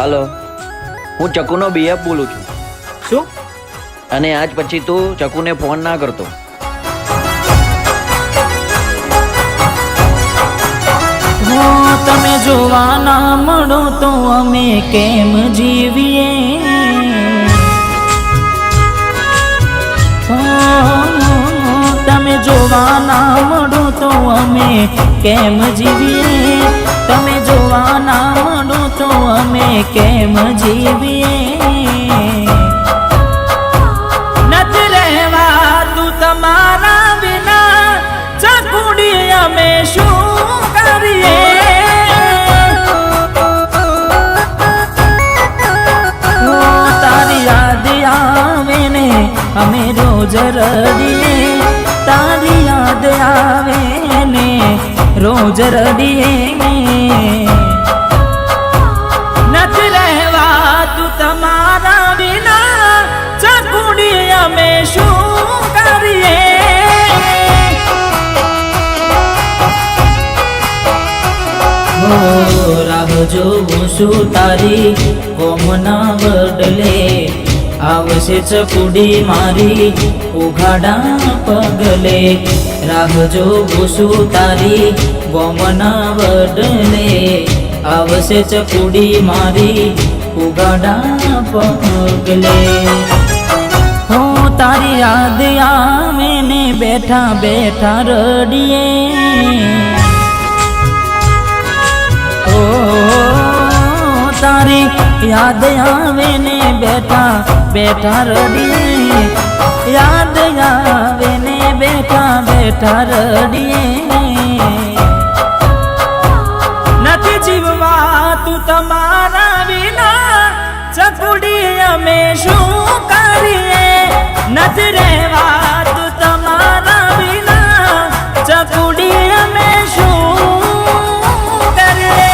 Hello, હું ચકુનો BF બોલું છું. શું? અને આજ પછી તું ચકુને ફોન ના કરતો. તમે જોવા ના મળો તો અમે કેમ જીવીએ? તમે જોવા ના મળો તો અમે કેમ જીવીએ? તમે જોવા ના મળો તો અમે કેમ જીવીએ? નથી રહેવાતું તમારા વિના, ચકુડી અમે શું કરીએ? તારી યાદ આવે ને અમે રોજ રડીએ, તારી યાદ આવે ને રોજ રડીએ. નથી રહેવાતું તમારા વિના, ચકુડી અમે શું કરીએ? રાહ જોઉં છું તારી કોમના બદલે, આવશે ચકુડી મારી ઉઘાડા પગલે. રાહ જોઉં છું તારી કોમના બદલે, આવશે ચકુડી મારી ઉઘાડા પગલે. હો તારી યાદ આવે ને બેઠા બેઠા રડીએ. તારી યાદ આવે ને બેઠા બેઠા રડીએ, યાદ આવે ને બેઠા બેઠા રડીએ. નથી જીવવાતું તમારા વિના, ચકુડી અમે શું કરીએ? નથી રહેવાતું તમારા વિના, ચકુડી અમે શું કરીએ?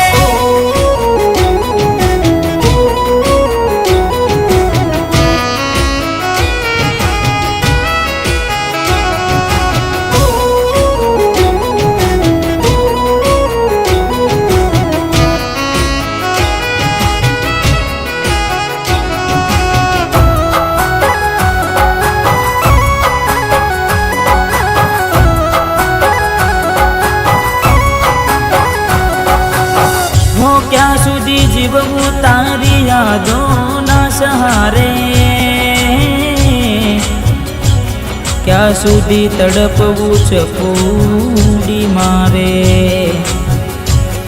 ક્યાં સુધી જીવવું તારી યાદોના સહારે? ક્યાં સુધી તડપવું ચકુડી મારે?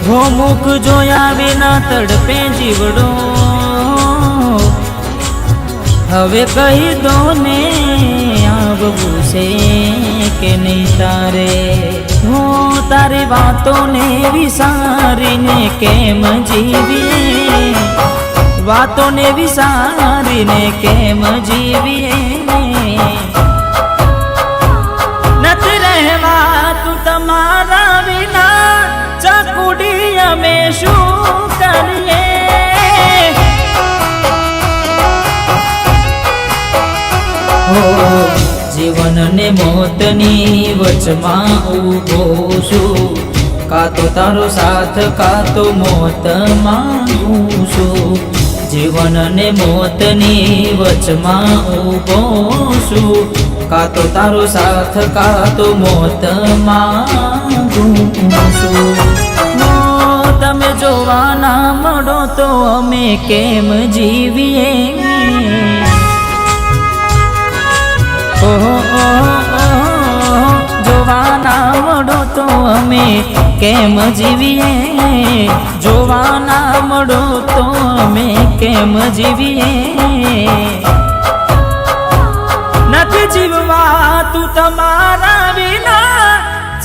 હો મુખ જોયા વિના તડપે જીવડો, હવે કહી દો ને આવવું છે કે નહીં તારે? હો તારી વાતોને વિસારીને કેમ જીવીએ? વાતોને વિસારીને કેમ જીવીએ? નથી રહેવાતું તમારા વિના, ચકુડી અમે શું કરીએ? જીવન ને મોતની વચમાં ઊભો છું, કાં તો તારો સાથ કાં તો મોત માંગું છું. જીવન ને મોતની વચમાં ઊભો છું, કાં તો તારો સાથ કાં તો મોત માંગું છું. તમે જોવા ના મળો તો અમે કેમ જીવીએ? જોવા ના મળો તો અમે કેમ જીવીએ? જોવા ના મળો તો અમે કેમ જીવીએ? નથી જીવવાતું તમારા વિના,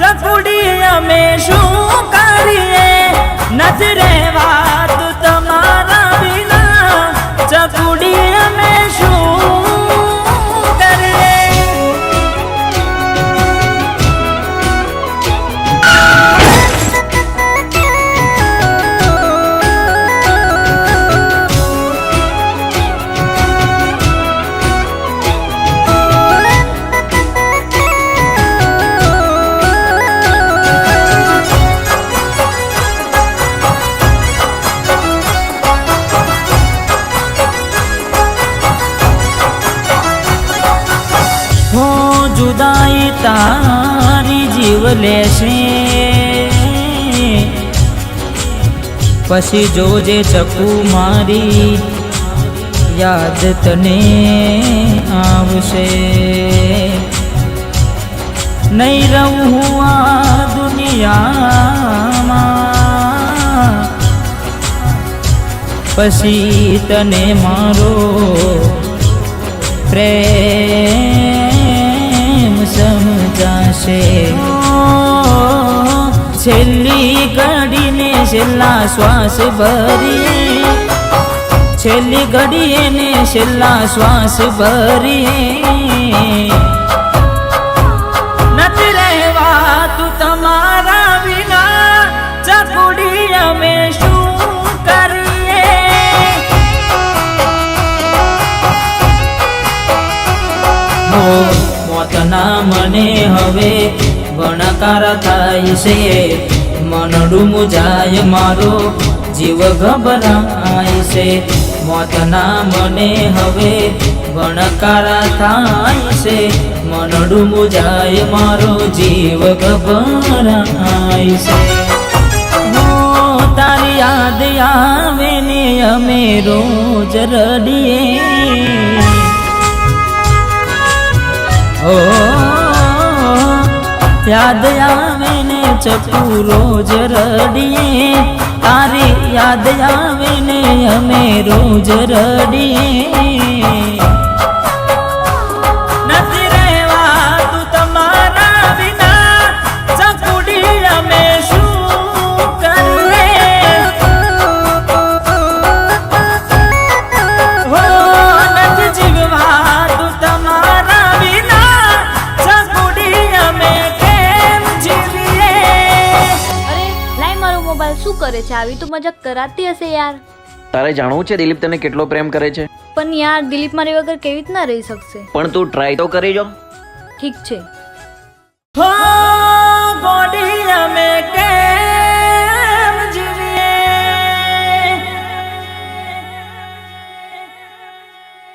ચકુડી અમે શું કરીએ? નથી રહેવાતું તમારા વિના, ચકુડી અમે શું કરીએ? રહેશે પછી જોજે ચકુ મારી યાદ તને આવશે નહીં રહું હું આ દુનિયામાં પછી તને મારો પ્રેમ સમજાશે છેલ્લી ઘડીને છેલ્લા શ્વાસ ભરીએ છેલ્લી ઘડીએ ને છેલ્લા શ્વાસ ભરીએ નથી રહેવાતું તમારા વિના ચકુડી અમે શું કરીએ મોતના મને હવે ગણકાર થાય છે મનડું મુજાય મારો જીવ ગભરાય છે મોતના મને હવે ગણકાર થાય છે મનડું મુજાય મારો જીવ ગભરાય છે તારી યાદ આવે ને અમે રોજ રડીએ યાદ આવે ને ચકુ રોજ રડીએ તારી યાદ આવે ને અમે રોજ રડીએ નથી રહેવાતું તમારા વિના ચકુડી અમે શું કરીએ નથી જીવવાતું તમારા વિના ચકુડી અમે શું કરે છે આવી તો મજાક કરાતી હશે યાર તારે જાણવું છે દિલીપ તને કેટલો પ્રેમ કરે છે પણ યાર દિલીપ મારી વગર કેવી રીતના રહી શકશે પણ તું ટ્રાય તો કરી જો ઠીક છે